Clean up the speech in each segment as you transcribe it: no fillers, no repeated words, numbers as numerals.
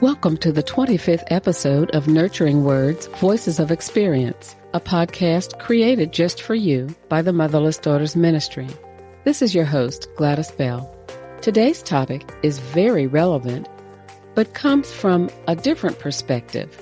Welcome to the 25th episode of Nurturing Words, Voices of Experience, a podcast created just for you by the Motherless Daughters Ministry. This is your host, Gladys Bell. Today's topic is very relevant, but comes from a different perspective.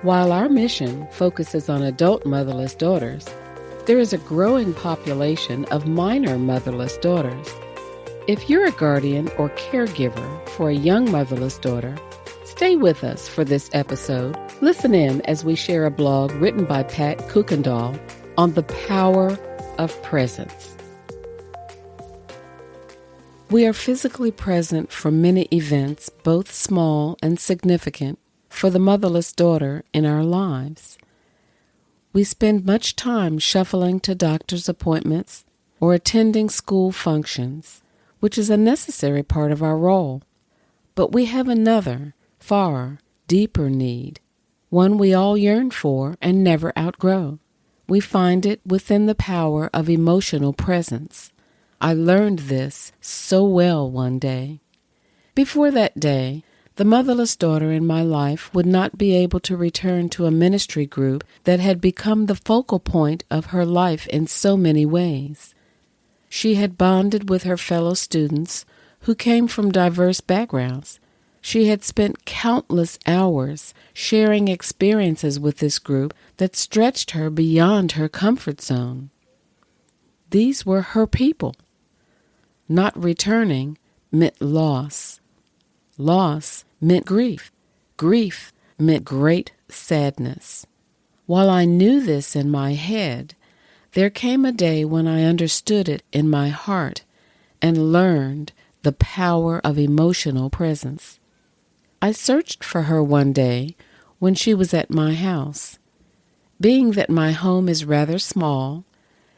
While our mission focuses on adult motherless daughters, there is a growing population of minor motherless daughters. If you're a guardian or caregiver for a young motherless daughter, stay with us for this episode. Listen in as we share a blog written by Pat Kuykendall on the power of presence. We are physically present for many events, both small and significant, for the motherless daughter in our lives. We spend much time shuffling to doctor's appointments or attending school functions, which is a necessary part of our role. But we have another, far deeper need, one we all yearn for and never outgrow. We find it within the power of emotional presence. I learned this so well one day. Before that day, the motherless daughter in my life would not be able to return to a ministry group that had become the focal point of her life in so many ways. She had bonded with her fellow students who came from diverse backgrounds. She had spent countless hours sharing experiences with this group that stretched her beyond her comfort zone. These were her people. Not returning meant loss. Loss meant grief. Grief meant great sadness. While I knew this in my head, there came a day when I understood it in my heart and learned the power of emotional presence. I searched for her one day when she was at my house. Being that my home is rather small,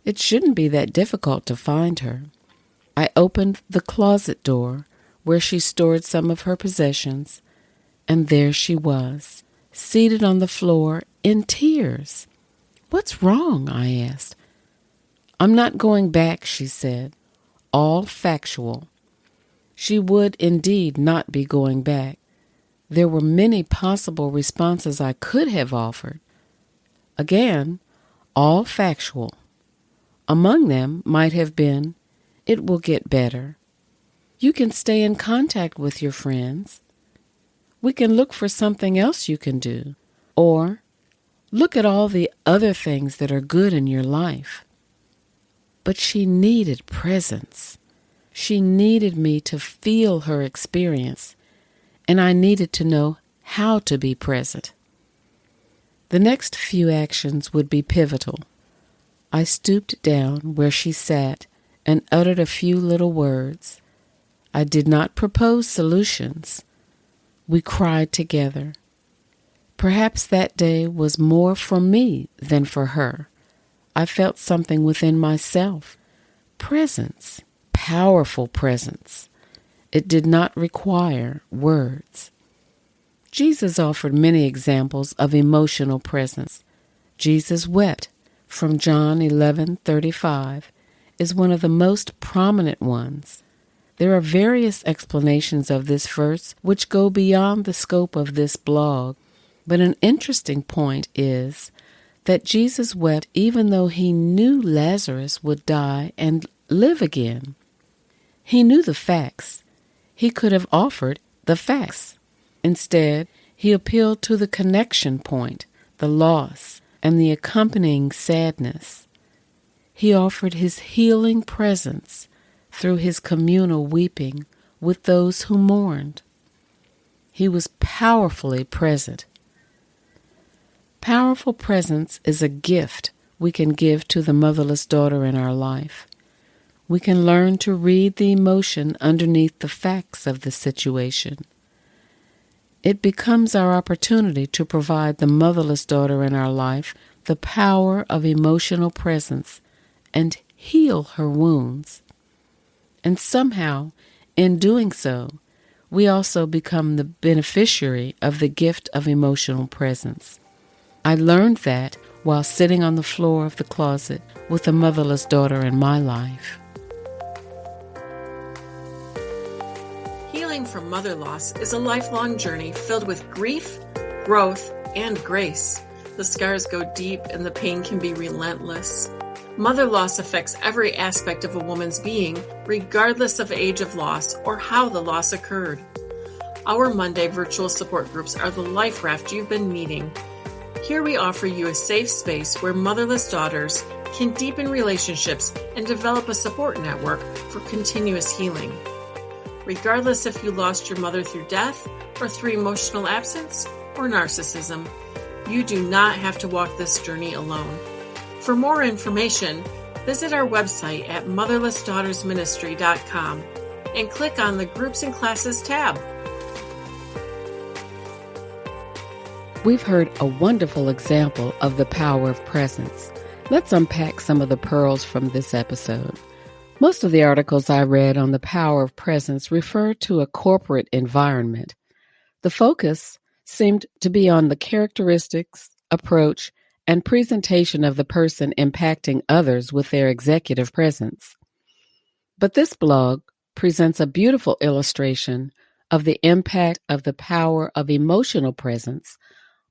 it shouldn't be that difficult to find her. I opened the closet door where she stored some of her possessions, and there she was, seated on the floor in tears. "What's wrong?" I asked. "I'm not going back," she said, all factual. She would indeed not be going back. There were many possible responses I could have offered. Again, all factual. Among them might have been, "It will get better. You can stay in contact with your friends. We can look for something else you can do." Or, "Look at all the other things that are good in your life." But she needed presence. She needed me to feel her experience, and I needed to know how to be present. The next few actions would be pivotal. I stooped down where she sat and uttered a few little words. I did not propose solutions. We cried together. Perhaps that day was more for me than for her. I felt something within myself. Presence, powerful presence. It did not require words. Jesus offered many examples of emotional presence. Jesus wept, from John 11:35, is one of the most prominent ones. There are various explanations of this verse which go beyond the scope of this blog, but an interesting point is that Jesus wept even though he knew Lazarus would die and live again. He knew the facts. He could have offered the facts. Instead, he appealed to the connection point, the loss, and the accompanying sadness. He offered his healing presence through his communal weeping with those who mourned. He was powerfully present. Powerful presence is a gift we can give to the motherless daughter in our life. We can learn to read the emotion underneath the facts of the situation. It becomes our opportunity to provide the motherless daughter in our life the power of emotional presence and heal her wounds. And somehow, in doing so, we also become the beneficiary of the gift of emotional presence. I learned that while sitting on the floor of the closet with a motherless daughter in my life. Healing from mother loss is a lifelong journey filled with grief, growth, and grace. The scars go deep and the pain can be relentless. Mother loss affects every aspect of a woman's being, regardless of age of loss or how the loss occurred. Our Monday virtual support groups are the life raft you've been needing. Here we offer you a safe space where motherless daughters can deepen relationships and develop a support network for continuous healing. Regardless if you lost your mother through death or through emotional absence or narcissism, you do not have to walk this journey alone. For more information, visit our website at motherlessdaughtersministry.com and click on the Groups and Classes tab. We've heard a wonderful example of the power of presence. Let's unpack some of the pearls from this episode. Most of the articles I read on the power of presence refer to a corporate environment. The focus seemed to be on the characteristics, approach, and presentation of the person impacting others with their executive presence. But this blog presents a beautiful illustration of the impact of the power of emotional presence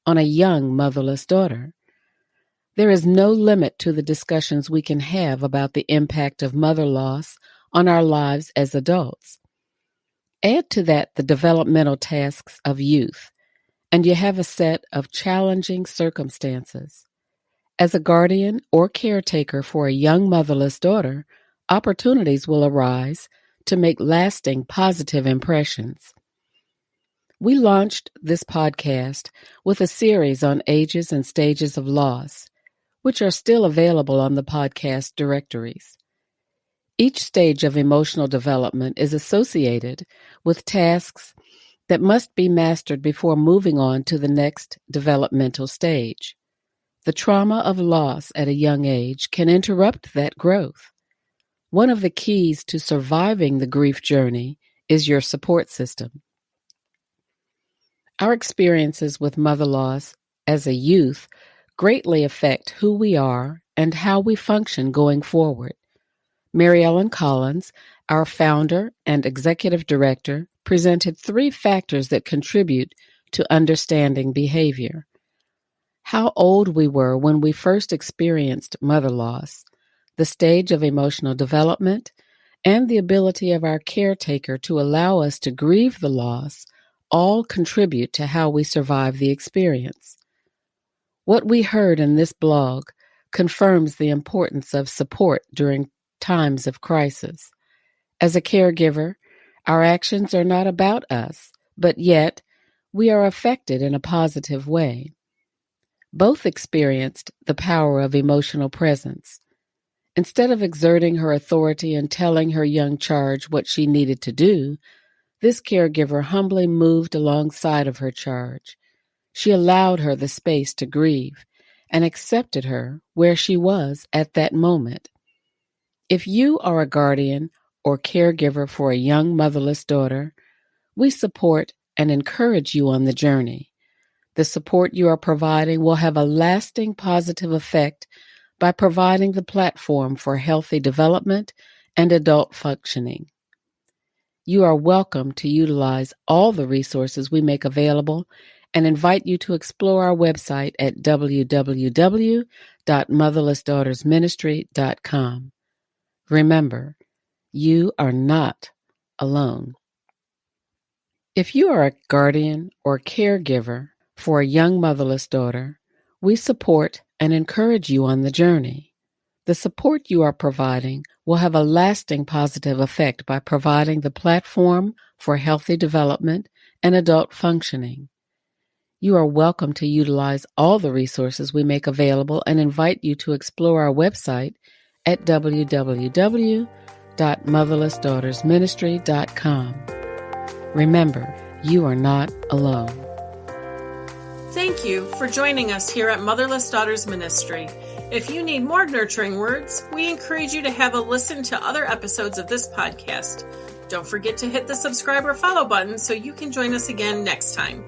on a young motherless daughter. There is no limit to the discussions we can have about the impact of mother loss on our lives as adults. Add to that the developmental tasks of youth, and you have a set of challenging circumstances. As a guardian or caretaker for a young motherless daughter, opportunities will arise to make lasting positive impressions. We launched this podcast with a series on ages and stages of loss, which are still available on the podcast directories. Each stage of emotional development is associated with tasks that must be mastered before moving on to the next developmental stage. The trauma of loss at a young age can interrupt that growth. One of the keys to surviving the grief journey is your support system. Our experiences with mother loss as a youth greatly affect who we are and how we function going forward. Mary Ellen Collins, our founder and executive director, presented 3 factors that contribute to understanding behavior: how old we were when we first experienced mother loss, the stage of emotional development, and the ability of our caretaker to allow us to grieve the loss all contribute to how we survive the experience. What we heard in this blog confirms the importance of support during times of crisis. As a caregiver, our actions are not about us, but yet we are affected in a positive way. Both experienced the power of emotional presence. Instead of exerting her authority and telling her young charge what she needed to do, this caregiver humbly moved alongside of her charge. She allowed her the space to grieve and accepted her where she was at that moment. If you are a guardian or caregiver for a young motherless daughter, we support and encourage you on the journey. The support you are providing will have a lasting positive effect by providing the platform for healthy development and adult functioning. You are welcome to utilize all the resources we make available and invite you to explore our website at www.motherlessdaughtersministry.com. Remember, you are not alone. If you are a guardian or caregiver for a young motherless daughter, we support and encourage you on the journey. The support you are providing will have a lasting positive effect by providing the platform for healthy development and adult functioning. You are welcome to utilize all the resources we make available and invite you to explore our website at www.motherlessdaughtersministry.com. Remember, you are not alone. Thank you for joining us here at Motherless Daughters Ministry. If you need more nurturing words, we encourage you to have a listen to other episodes of this podcast. Don't forget to hit the subscribe or follow button so you can join us again next time.